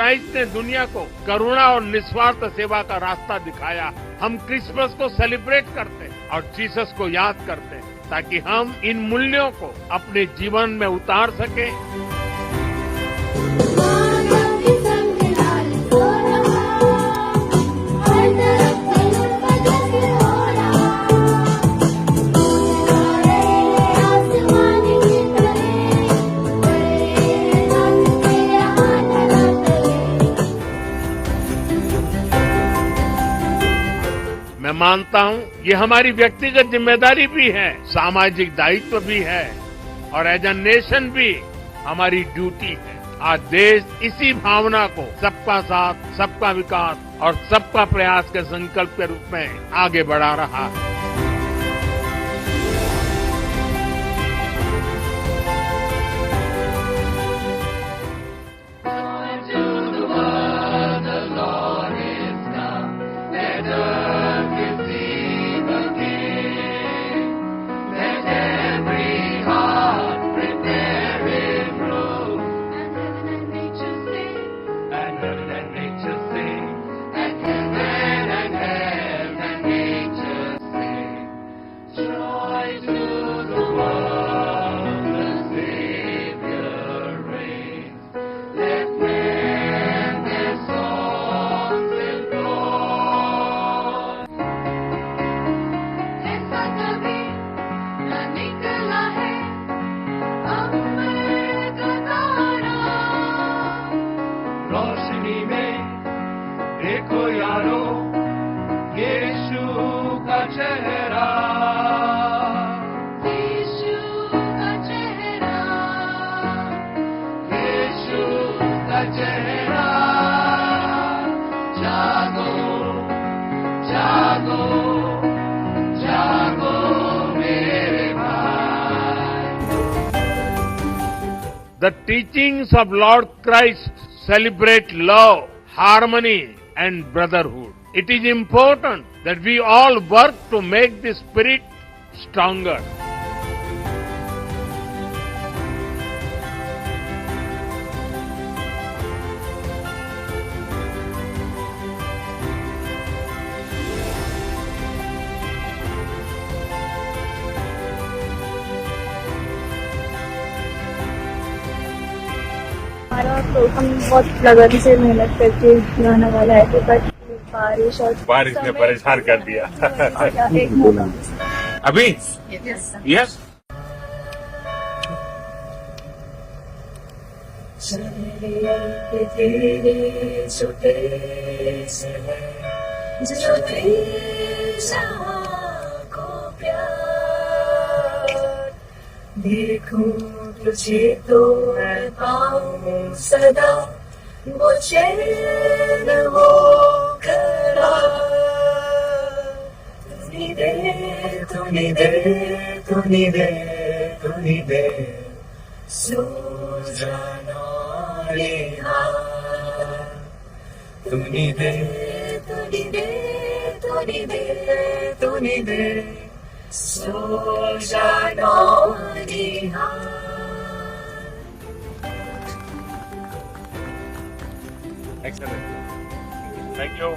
Christ ने दुनिया को करुणा और निस्वार्थ सेवा का रास्ता दिखाया। हम क्रिसमस को सेलिब्रेट करते हैं और जीसस को याद करते हैं ताकि हम इन मूल्यों को अपने जीवन में उतार सकें। मैं मानता हूं ये हमारी व्यक्तिगत जिम्मेदारी भी है, सामाजिक दायित्व भी है और एज अ नेशन भी हमारी ड्यूटी है। आज देश इसी भावना को सबका साथ, सबका विकास और सबका प्रयास के संकल्प के रूप में आगे बढ़ा रहा है। देखो यारो यीशु का चेहरा, यीशु का चेहरा, यीशु का चेहरा। जागो जागो जागो मेरे भाई। The teachings of Lord Christ celebrate love, harmony and brotherhood. It is important that we all work to make this spirit stronger. हमारा प्रोग्राम बहुत लगन से मेहनत करके गाने वाला है, तो बट बारिश ने परेशान कर दिया। एक मौका अभी यस देखूं तुझे तो मैं पाऊं सदा वो चैन वो करार। तूने दे तूने दे तूने दे तूने दे सो जाना रे हार। तूने दे तूने दे तूने दे तूने दे सो जाना रे हार। Excellent. Thank you.